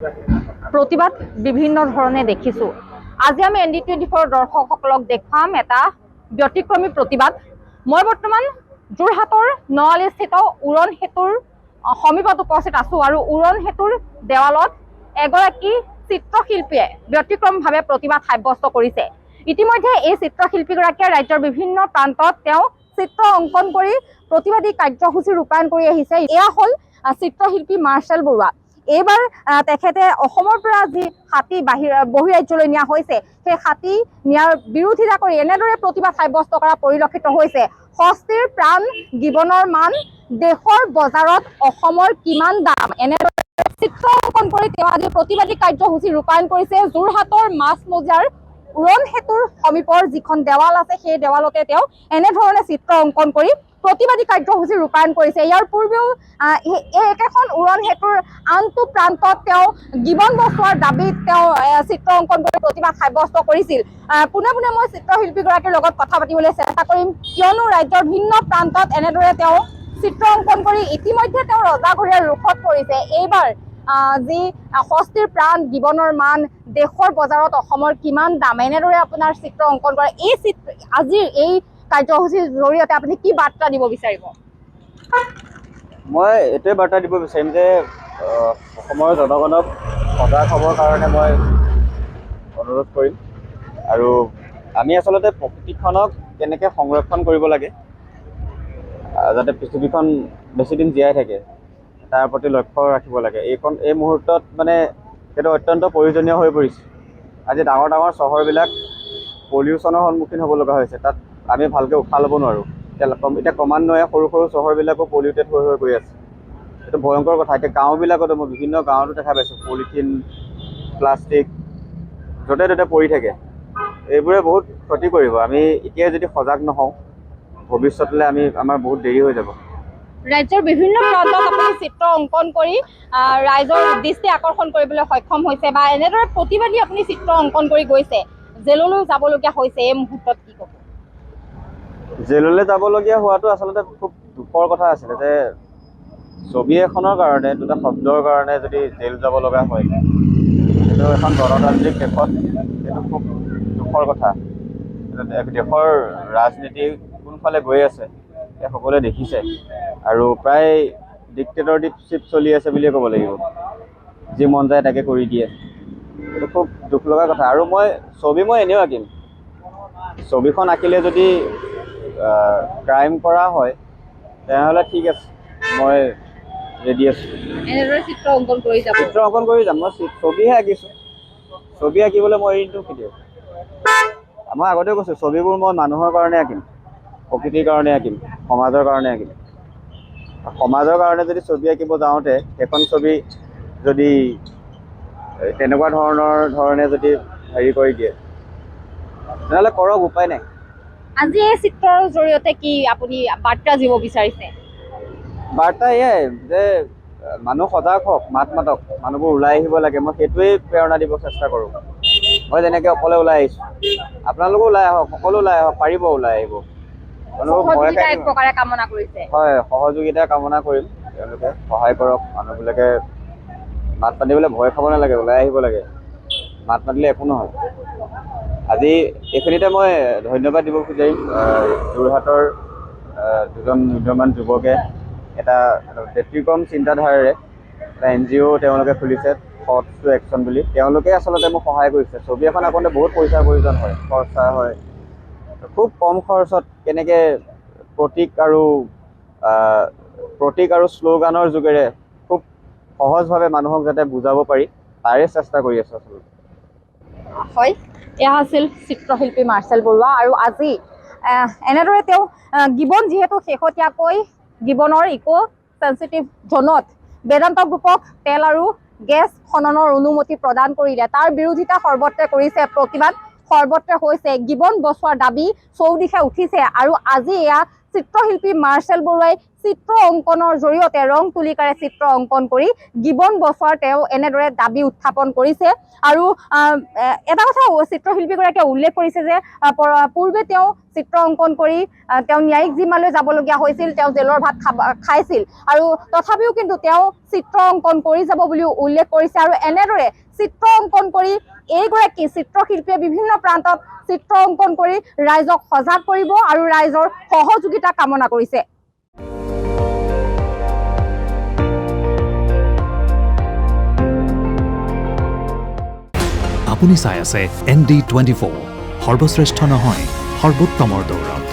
প্ৰতিবাদ বিভিন্ন ধৰণে দেখিছোঁ। আজি আমি ND24 দৰ্শকসকলক দেখুৱাম এটা ব্যতিক্ৰমী প্ৰতিবাদ। মই বৰ্তমান যোৰহাটৰ নআলিস্থিত উৰণ সেতুৰ সমীপত উপস্থিত আছোঁ আৰু উৰণ সেতুৰ দেৱালত এগৰাকী চিত্ৰশিল্পীয়ে ব্যতিক্ৰমভাৱে প্ৰতিবাদ সাব্যস্ত কৰিছে। ইতিমধ্যে এই চিত্ৰশিল্পীগৰাকীয়ে ৰাজ্যৰ বিভিন্ন প্ৰান্তত তেওঁ চিত্ৰ অংকন কৰি প্ৰতিবাদী কাৰ্যসূচী ৰূপায়ণ কৰি আহিছে। এয়া হ'ল চিত্ৰশিল্পী মাৰ্চেল বৰুৱা। এইবাৰ তেখেতে অসমৰ পৰা যি হাতী বহিৰাজ্যলৈ নিয়া হৈছে, সেই হাতী নিয়াৰ বিৰোধিতা কৰি এনেদৰে প্ৰতিবাদ সাব্যস্ত কৰা পৰিলক্ষিত হৈছে। সস্তীৰ প্ৰাণ জীৱনৰ মান, দেশৰ বজাৰত অসমৰ কিমান দাম, এনেদৰে চিত্ৰ অংকন কৰি তেওঁ আজি প্ৰতিবাদী কাৰ্যসূচী ৰূপায়ণ কৰিছে। যোৰহাটৰ মাছমজিয়াৰ উৰণ সেতুৰ সমীপৰ যিখন দেৱাল আছে, সেই দেৱালতে তেওঁ এনেধৰণে চিত্ৰ অংকন কৰি প্ৰতিবাদী কাৰ্যসূচী ৰূপায়ণ কৰিছে। ইয়াৰ পূৰ্বেও এই একেখন উৰণ সেতুৰ আনটো প্ৰান্তত তেওঁ গিবন বচোৱাৰ দাবীত তেওঁ চিত্ৰ অংকন কৰি প্ৰতিবাদ সাব্যস্ত কৰিছিল। পোনে পোনে মই চিত্ৰশিল্পীগৰাকীৰ লগত কথা পাতিবলৈ চেষ্টা কৰিম, কিয়নো ৰাজ্যৰ ভিন্ন প্ৰান্তত এনেদৰে তেওঁ চিত্ৰ অংকন কৰি ইতিমধ্যে তেওঁ ৰজাঘৰীয়া ৰোষত পৰিছে। এইবাৰ যি সস্তীৰ প্ৰাণ জীৱনৰ মান, দেশৰ বজাৰত অসমৰ কিমান দাম, এনেদৰে আপোনাৰ চিত্ৰ অংকন কৰা আজিৰ এই কাৰ্যসূচীৰ জৰিয়তে আপুনি কি বাৰ্তা দিব বিচাৰিব? মই এইটোৱে বাৰ্তা দিব বিচাৰিম যে অসমৰ জনগণক সজাগ হ'বৰ কাৰণে মই অনুৰোধ কৰিম। আৰু আমি আচলতে প্ৰকৃতিখনক কেনেকৈ সংৰক্ষণ কৰিব লাগে যাতে পৃথিৱীখন বেছিদিন জীয়াই থাকে, তাৰ প্ৰতি লক্ষ্য ৰাখিব লাগে। এই মুহূৰ্তত মানে সেইটো অত্যন্ত প্ৰয়োজনীয় হৈ পৰিছে। আজি ডাঙৰ ডাঙৰ চহৰবিলাক পলিউশ্যনৰ সন্মুখীন হ'ব লগা হৈছে। তাত আমি ভালকৈ উশাহ ল'ব নোৱাৰোঁ। এতিয়া ক্ৰমান্বয়ে সৰু সৰু চহৰবিলাকো পলিউটেড হৈ গৈ আছে। এইটো ভয়ংকৰ কথা। এতিয়া গাঁওবিলাকতো মই বিভিন্ন গাঁৱতো দেখা পাইছোঁ পলিথিন, প্লাষ্টিক য'তে ত'তে পৰি থাকে। এইবোৰে বহুত ক্ষতি কৰিব। আমি এতিয়াই যদি সজাগ নহওঁ, ভৱিষ্যতলৈ আমাৰ বহুত দেৰি হৈ যাব। ৰাজ্যৰ বিভিন্ন প্ৰান্তত আপুনি চিত্ৰ অংকন কৰি ৰাইজৰ দৃষ্টি আকৰ্ষণ কৰিবলৈ সক্ষম হৈছে, বা এনেদৰে প্ৰতিবাদী আপুনি চিত্ৰ অংকন কৰি গৈছে। জেললৈ যাবলগীয়া হৈছে, এই মুহূৰ্তত কি ক'ব? জেললৈ যাবলগীয়া হোৱাটো আচলতে খুব দুখৰ কথা আছিলে যে ছবি এখনৰ কাৰণে, দুটা শব্দৰ কাৰণে যদি জেল যাব লগা হয়, সেইটো এখন গণতান্ত্ৰিক দেশত সেইটো খুব দুখৰ কথা। দেশৰ ৰাজনীতি কোনফালে গৈ আছে এই সকলোৱে দেখিছে, আৰু প্ৰায় ডিক্টেটৰশ্বিপ চলি আছে বুলিয়ে ক'ব লাগিব। যি মন যায় তাকে কৰি দিয়ে। এইটো খুব দুখ লগা কথা। আৰু ছবি মই এনেও আঁকিম। ছবিখন আঁকিলে যদি ক্ৰাইম কৰা হয় তেনেহ'লে ঠিক আছে, মই ৰেডি আছোঁ। এনেদৰে চিত্ৰ অংকন কৰি যাব? চিত্ৰ অংকন কৰি যাম। মই ছবিহে আঁকিছোঁ। ছবি আঁকিবলৈ মই এৰি নিদিওঁ কেতিয়াও। মই আগতেও কৈছোঁ, ছবিবোৰ মই মানুহৰ কাৰণে আঁকিম, প্ৰকৃতিৰ কাৰণে আঁকিম, সমাজৰ কাৰণে আঁকিম। সমাজৰ কাৰণে যদি ছবি আঁকিব যাওঁতে সেইখন ছবি যদি তেনেকুৱা ধৰণে যদি হেৰি কৰি দিয়ে, তেনেহ'লে কৰক, উপায় নাই। আজি এই চিত্ৰৰ জৰিয়তে কি আপুনি বাৰ্তা দিব বিচাৰিছে? বাৰ্তা এয়াই যে মানুহ সজাগ হওক, মাত মাতক, মানুহবোৰ ওলাই আহিব লাগে। মই সেইটোৱেই প্ৰেৰণা দিব চেষ্টা কৰোঁ। মই যেনেকৈ অকলে ওলাই আহিছোঁ, আপোনালোকো ওলাই আহক, সকলো ওলাই আহক, পাৰিব ওলাই আহিব। কামনা কৰিছে। হয়, সহযোগিতা কামনা কৰিম। তেওঁলোকে সহায় কৰক। মানুহবিলাকে মাত মাতিবলৈ ভয় খাব নালাগে, ওলাই আহিব লাগে। মাত মাতিলে একো নহয়। আজি এইখিনিতে মই ধন্যবাদ দিব বিচাৰিম যোৰহাটৰ দুজন উদীয়মান যুৱকে এটা ব্যতিক্ৰম চিন্তাধাৰাৰে এটা NGO তেওঁলোকে খুলিছে, থটছ টু একশ্যন বুলি। তেওঁলোকে আচলতে মোক সহায় কৰিছে। ছবি এখন আঁকোতে বহুত পইচাৰ প্ৰয়োজন হয়, খৰচা হয়। খুব কম খৰচত কেনেকৈ প্ৰতীক আৰু শ্লোগানৰ যোগেৰে খুব সহজভাৱে মানুহক যাতে বুজাব পাৰি, তাৰে চেষ্টা কৰি আছোঁ আচলতে। হয়, এয়া আছিল চিত্ৰশিল্পী মাৰ্চেল বৰুৱা। আৰু আজি এনেদৰে তেওঁ গিবন যিহেতু শেহতীয়াকৈ গিবনৰ ইকো চেঞ্চিটিভ জ'নত বেদান্ত গ্ৰুপক তেল আৰু গেছ খননৰ অনুমতি প্ৰদান কৰিলে, তাৰ বিৰোধিতা সৰ্বত্ৰে কৰিছে, প্ৰতিবাদ সৰ্বত্ৰে হৈছে, গিবন বচোৱাৰ দাবী চৌদিশে উঠিছে। আৰু আজি এয়া চিত্ৰশিল্পী মাৰ্চেল বৰুৱাই চিত্ৰ অংকনৰ জৰিয়তে ৰং তুলিকাৰে চিত্ৰ অংকন কৰি গিবন বচোৱাৰ তেওঁ এনেদৰে দাবী উত্থাপন কৰিছে। আৰু এটা কথা চিত্ৰশিল্পীগৰাকীয়ে উল্লেখ কৰিছে যে পূৰ্বে তেওঁ চিত্ৰ অংকন কৰি তেওঁ ন্যায়িক জিম্মালৈ যাবলগীয়া হৈছিল, তেওঁ জেলৰ ভাত খাইছিল আৰু তথাপিও কিন্তু তেওঁ চিত্ৰ অংকন কৰি যাব বুলিও উল্লেখ কৰিছে। আৰু এনেদৰে চিত্ৰ অংকন কৰি এইগৰাকী চিত্ৰশিল্পীয়ে বিভিন্ন প্ৰান্তত চিত্ৰ অংকন কৰি ৰাইজক সজাগ কৰিব আৰু ৰাইজৰ সহযোগিতা কামনা কৰিছে। আপুনি চাই আছে ND24, সৰ্বশ্ৰেষ্ঠ নহয় সৰ্বোত্তমৰ দৌৰত।